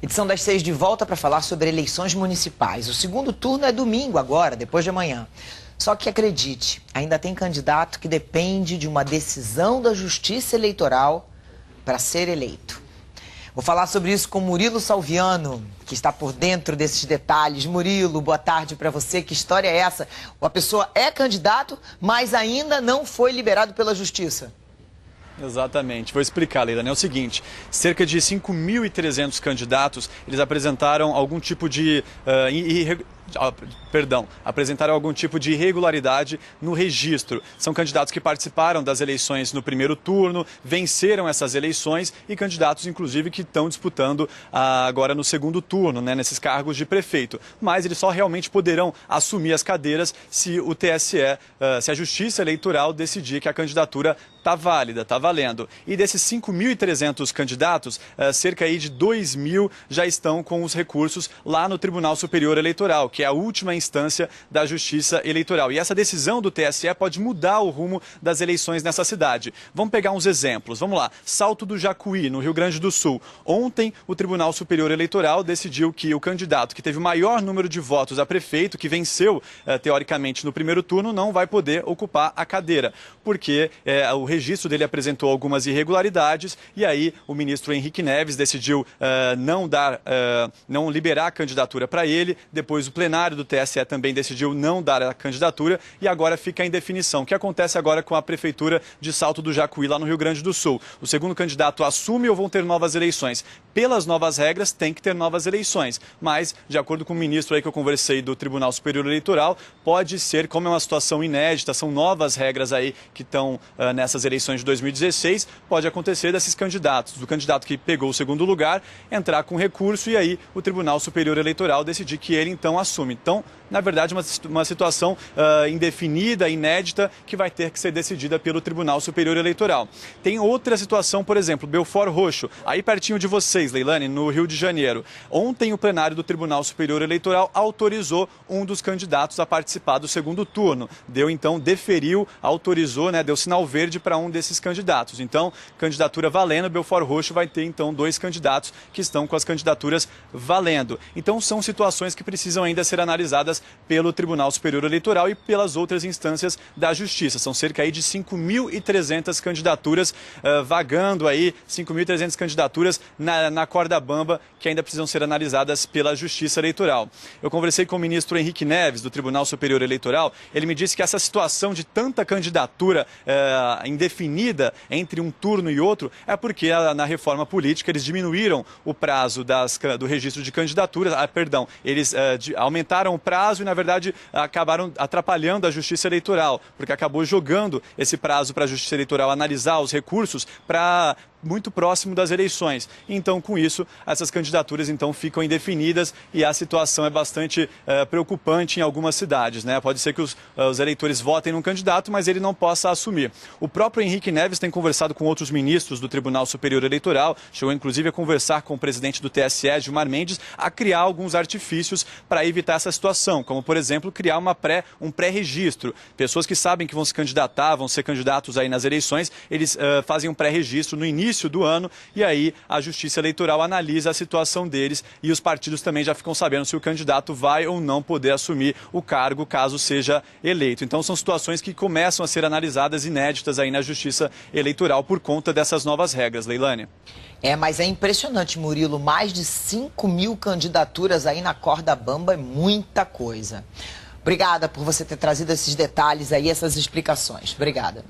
Edição das 6 de volta para falar sobre eleições municipais. O segundo turno é domingo agora, depois de amanhã. Só que acredite, ainda tem candidato que depende de uma decisão da Justiça Eleitoral para ser eleito. Vou falar sobre isso com Murilo Salviano, que está por dentro desses detalhes. Murilo, boa tarde para você. Que história é essa? A pessoa é candidato, mas ainda não foi liberado pela Justiça. Exatamente. Vou explicar, Leilane. É o seguinte, cerca de 5.300 candidatos, eles apresentaram algum tipo de apresentaram algum tipo de irregularidade no registro. São candidatos que participaram das eleições no primeiro turno, venceram essas eleições e candidatos, inclusive, que estão disputando agora no segundo turno, né, nesses cargos de prefeito. Mas eles só realmente poderão assumir as cadeiras se o TSE, se a Justiça Eleitoral decidir que a candidatura está válida, está valendo. E desses 5.300 candidatos, cerca aí de 2.000 já estão com os recursos lá no Tribunal Superior Eleitoral, que é a última instância da Justiça Eleitoral. E essa decisão do TSE pode mudar o rumo das eleições nessa cidade. Vamos pegar uns exemplos. Vamos lá. Salto do Jacuí, no Rio Grande do Sul. Ontem, o Tribunal Superior Eleitoral decidiu que o candidato que teve o maior número de votos a prefeito, que venceu, teoricamente, no primeiro turno, não vai poder ocupar a cadeira, porque o registro dele apresentou algumas irregularidades e aí o ministro Henrique Neves decidiu não liberar a candidatura para ele. Depois o plenário do TSE também decidiu não dar a candidatura e agora fica em definição. O que acontece agora com a prefeitura de Salto do Jacuí, lá no Rio Grande do Sul? O segundo candidato assume ou vão ter novas eleições? Pelas novas regras, tem que ter novas eleições, mas, de acordo com o ministro aí que eu conversei do Tribunal Superior Eleitoral, pode ser, como é uma situação inédita, são novas regras aí que estão nessas eleições de 2016, pode acontecer desses candidatos, do candidato que pegou o segundo lugar, entrar com recurso e aí o Tribunal Superior Eleitoral decidir que ele então assume. Então, na verdade, uma situação indefinida, inédita, que vai ter que ser decidida pelo Tribunal Superior Eleitoral. Tem outra situação, por exemplo, Belford Roxo, aí pertinho de vocês, Leilane, no Rio de Janeiro. Ontem o plenário do Tribunal Superior Eleitoral autorizou um dos candidatos a participar do segundo turno. Autorizou, né, deu sinal verde para um desses candidatos. Então, candidatura valendo, Belford Roxo vai ter então 2 candidatos que estão com as candidaturas valendo. Então, são situações que precisam ainda ser analisadas pelo Tribunal Superior Eleitoral e pelas outras instâncias da Justiça. São cerca aí de 5.300 candidaturas vagando aí, 5.300 candidaturas na corda bamba que ainda precisam ser analisadas pela Justiça Eleitoral. Eu conversei com o ministro Henrique Neves, do Tribunal Superior Eleitoral. Ele me disse que essa situação de tanta candidatura indefinida entre um turno e outro é porque na reforma política eles diminuíram o prazo do registro de candidaturas, eles aumentaram o prazo e, na verdade, acabaram atrapalhando a Justiça Eleitoral, porque acabou jogando esse prazo para a Justiça Eleitoral analisar os recursos para muito próximo das eleições. Então, com isso, essas candidaturas então ficam indefinidas e a situação é bastante preocupante em algumas cidades, né? Pode ser que os eleitores votem num candidato, mas ele não possa assumir. O próprio Henrique Neves tem conversado com outros ministros do Tribunal Superior Eleitoral, chegou inclusive a conversar com o presidente do TSE, Gilmar Mendes, a criar alguns artifícios para evitar essa situação, como, por exemplo, criar um pré-registro. Pessoas que sabem que vão se candidatar, vão ser candidatos aí nas eleições, eles fazem um pré-registro no início do ano e aí a Justiça Eleitoral analisa a situação deles e os partidos também já ficam sabendo se o candidato vai ou não poder assumir o cargo caso seja eleito. Então são situações que começam a ser analisadas inéditas aí na Justiça Eleitoral por conta dessas novas regras, Leilane. Mas é impressionante, Murilo, mais de 5.000 candidaturas aí na corda bamba é muita coisa. Obrigada por você ter trazido esses detalhes aí, essas explicações. Obrigada.